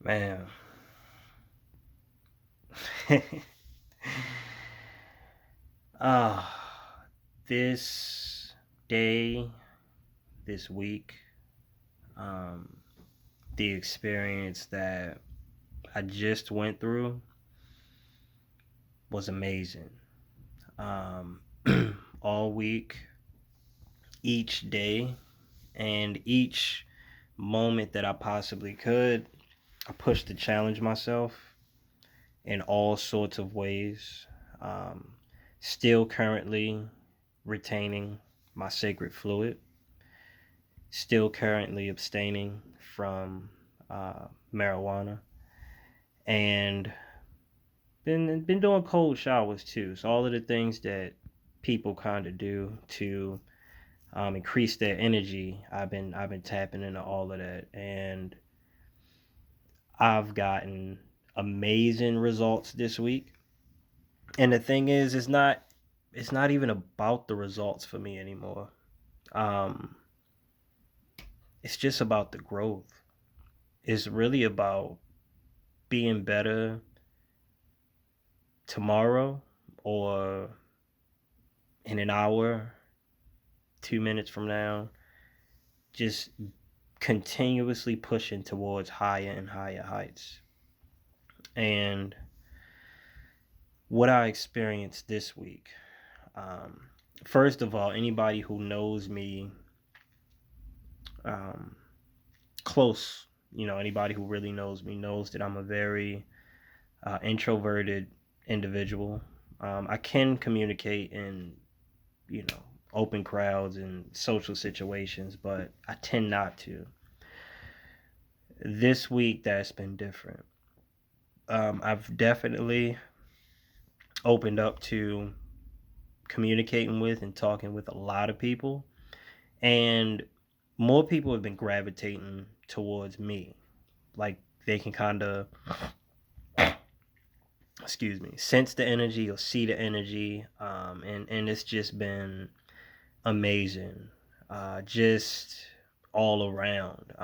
Man. Ah, this day, this week, um, the experience that I just went through was amazing. Um, all week, each day, and each moment that I possibly could, I pushed to challenge myself in all sorts of ways. Um, Still currently retaining my sacred fluid, still currently abstaining from marijuana, and been doing cold showers too. So all of the things that people kind of do to increase their energy, I've been tapping into all of that, and I've gotten amazing results this week. And the thing is, it's not even about the results for me anymore. Um, it's just about the growth. It's really about being better tomorrow or in an hour, 2 minutes from now. Just continuously pushing towards higher and higher heights. And what I experienced this week, um, first of all, anybody who knows me um, close, anybody who really knows me knows that I'm a very introverted individual. I can communicate in, you know, open crowds and social situations, but I tend not to. This week, that's been different. I've definitely opened up to communicating with and talking with a lot of people, and more people have been gravitating towards me. Like they can kind of, excuse me, sense the energy or see the energy, and it's just been amazing, just all around.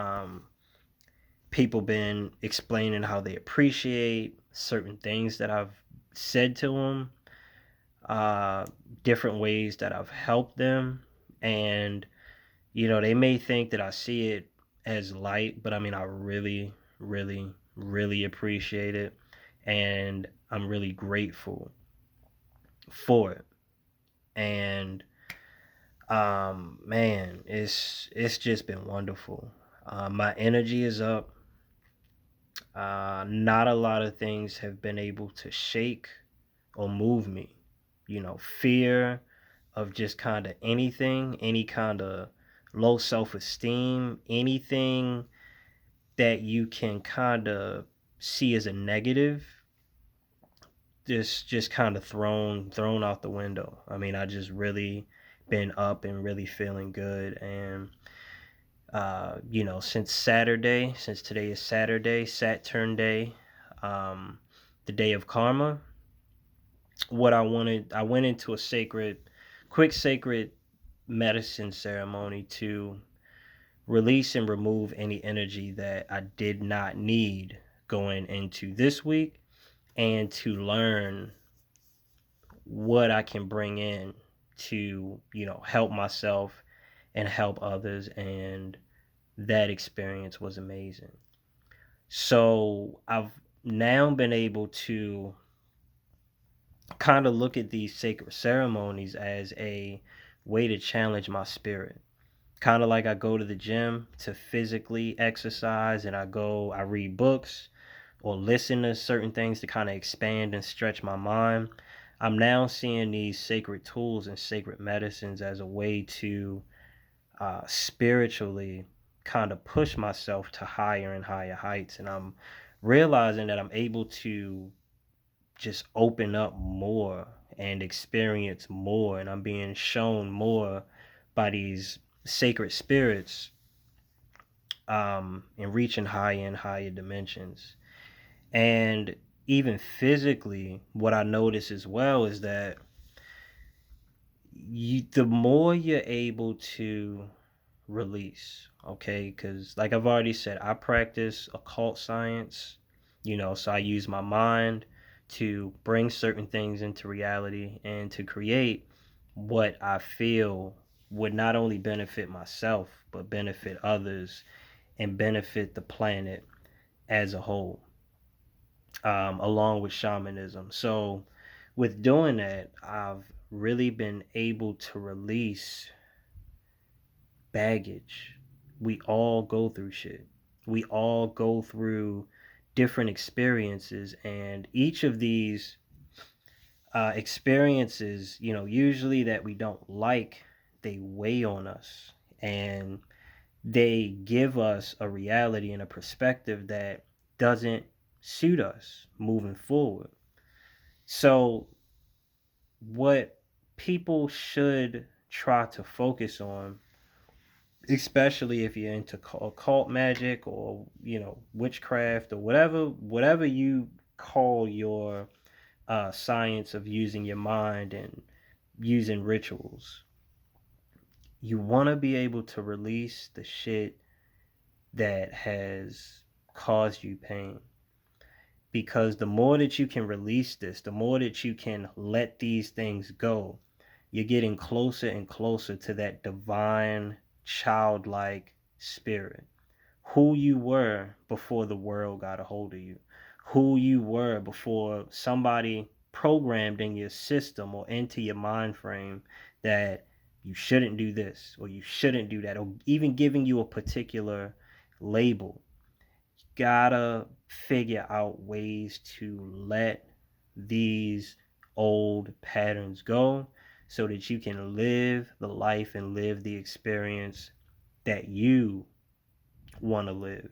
People been explaining how they appreciate certain things that I've said to them, uh, different ways that I've helped them, and they may think that I see it as light, but I mean I really, really, really appreciate it, and I'm really grateful for it. And man, it's just been wonderful. My energy is up. Not a lot of things have been able to shake or move me. Fear of just kind of anything, any kind of low self esteem, anything that you can kind of see as a negative, just kind of thrown out the window. I mean, I just really been up and really feeling good, and since today is Saturday, Saturn Day, um, the day of karma, I went into a quick sacred medicine ceremony to release and remove any energy that I did not need going into this week, and to learn what I can bring in to, help myself and help others. And that experience was amazing. So I've now been able to kind of look at these sacred ceremonies as a way to challenge my spirit. Kind of like I go to the gym to physically exercise, and I read books or listen to certain things to kind of expand and stretch my mind. I'm now seeing these sacred tools and sacred medicines as a way to spiritually kind of push myself to higher and higher heights. And I'm realizing that I'm able to just open up more and experience more. And I'm being shown more by these sacred spirits, and reaching higher and higher dimensions. And even physically, what I notice as well is that the more you're able to release, okay? Because, like I've already said, I practice occult science, so I use my mind to bring certain things into reality and to create what I feel would not only benefit myself, but benefit others and benefit the planet as a whole, along with shamanism. So, with doing that, I've really been able to release baggage. We all go through shit. We all go through different experiences, and each of these experiences, usually that we don't like, they weigh on us and they give us a reality and a perspective that doesn't suit us moving forward. So, what people should try to focus on, especially if you're into occult magic or witchcraft or whatever you call your science of using your mind and using rituals, you want to be able to release the shit that has caused you pain, because the more that you can release this, the more that you can let these things go, you're getting closer and closer to that divine, childlike spirit. Who you were before the world got a hold of you. Who you were before somebody programmed in your system or into your mind frame that you shouldn't do this or you shouldn't do that, or even giving you a particular label. Gotta figure out ways to let these old patterns go so that you can live the life and live the experience that you want to live.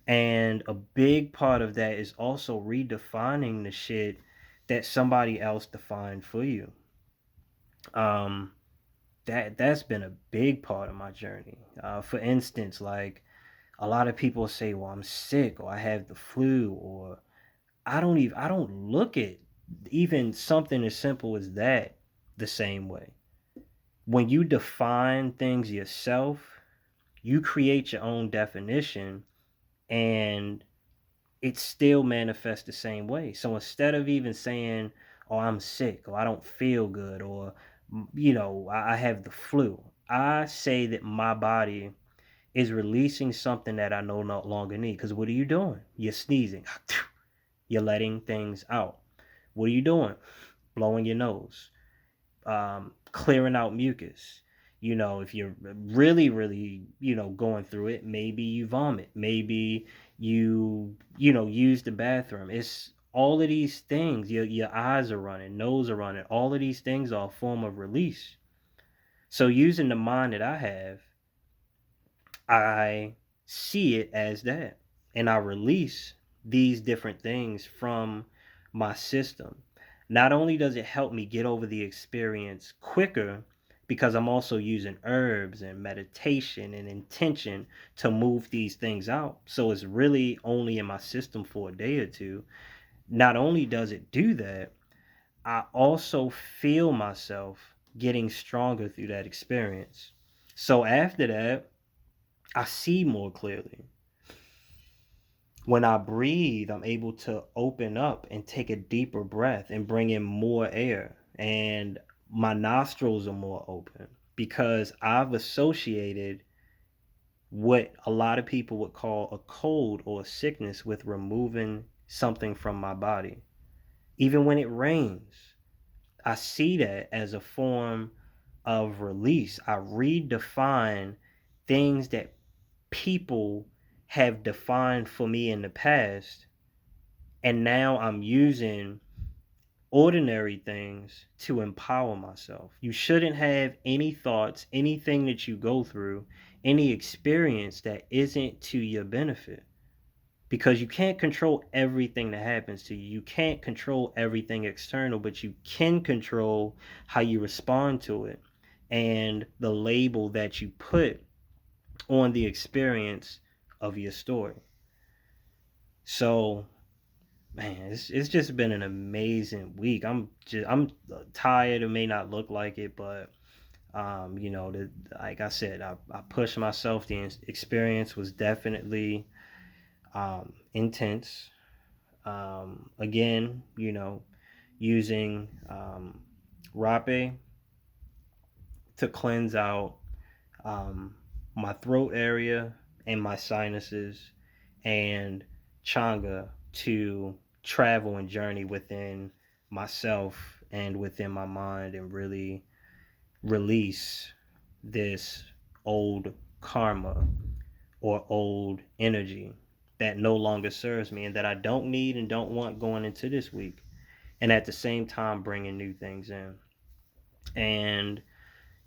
And a big part of that is also redefining the shit that somebody else defined for you. Um, that's been a big part of my journey. For instance, like a lot of people say, "Well, I'm sick," or "I have the flu," or I don't look at even something as simple as that the same way. When you define things yourself, you create your own definition, and it still manifests the same way. So instead of even saying, "Oh, I'm sick," or "I don't feel good," or I have the flu," I say that my body is releasing something that I no longer need. Because what are you doing? You're sneezing. You're letting things out. What are you doing? Blowing your nose, clearing out mucus. If you're really, really, going through it, maybe you vomit. Maybe you use the bathroom. It's all of these things. Your eyes are running, nose are running. All of these things are a form of release. So using the mind that I have, I see it as that. And I release these different things from my system. Not only does it help me get over the experience quicker, because I'm also using herbs and meditation and intention to move these things out. So it's really only in my system for a day or two. Not only does it do that, I also feel myself getting stronger through that experience. So after that, I see more clearly. When I breathe, I'm able to open up and take a deeper breath and bring in more air. And my nostrils are more open because I've associated what a lot of people would call a cold or a sickness with removing something from my body. Even when it rains, I see that as a form of release. I redefine things that people have defined for me in the past, and now I'm using ordinary things to empower myself. You shouldn't have any thoughts, anything that you go through, any experience that isn't to your benefit, because you can't control everything that happens to you. You can't control everything external, but you can control how you respond to it and the label that you put on the experience of your story. So, man, it's just been an amazing week. I'm tired. It may not look like it, but Like I said, I pushed myself. The experience was definitely intense. Again, using rape to cleanse out um, my throat area and my sinuses, and changa to travel and journey within myself and within my mind and really release this old karma or old energy that no longer serves me and that I don't need and don't want going into this week. And at the same time, bringing new things in. And,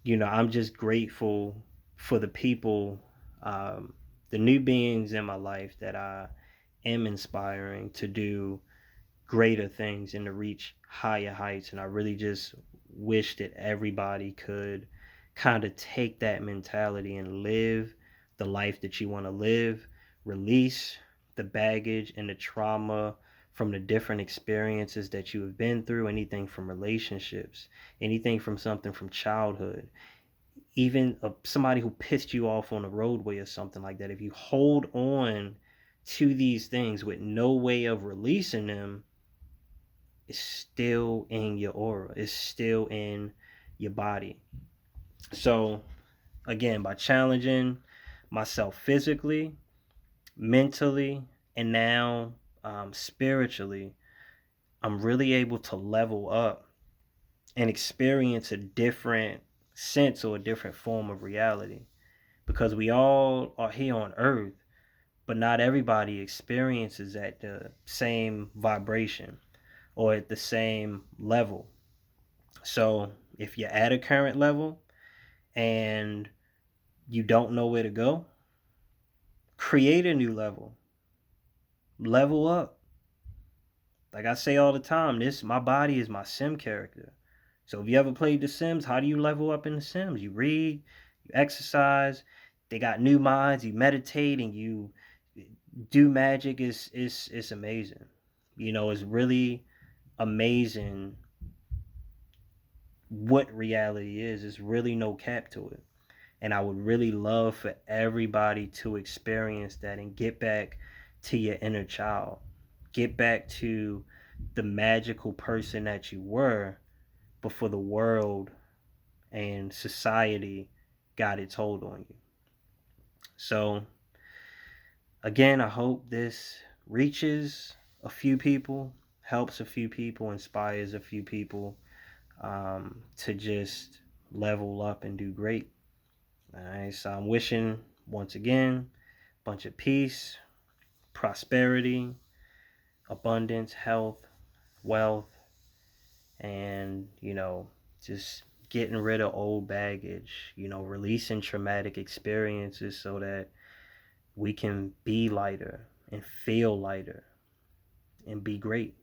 I'm just grateful for the people, um, the new beings in my life that I am inspiring to do greater things and to reach higher heights. And I really just wish that everybody could kind of take that mentality and live the life that you want to live, release the baggage and the trauma from the different experiences that you have been through, anything from relationships, anything from something from childhood, even somebody who pissed you off on the roadway or something like that. If you hold on to these things with no way of releasing them, is still in your aura, is still in your body. So, again, by challenging myself physically, mentally, and now spiritually, I'm really able to level up and experience a different sense or a different form of reality. Because we all are here on earth, but not everybody experiences at the same vibration or at the same level. So if you're at a current level and you don't know where to go, create a new level. Level up. Like I say all the time, this my body is my sim character. So if you ever played The Sims, how do you level up in The Sims? You read, you exercise, they got new minds, you meditate and you do magic. Is amazing. It's really amazing what reality is. There's really no cap to it. And I would really love for everybody to experience that and get back to your inner child. Get back to the magical person that you were before the world and society got its hold on you. So, again, I hope this reaches a few people, helps a few people, inspires a few people to just level up and do great. All right, so I'm wishing once again a bunch of peace, prosperity, abundance, health, wealth, and just getting rid of old baggage, releasing traumatic experiences so that we can be lighter and feel lighter and be great.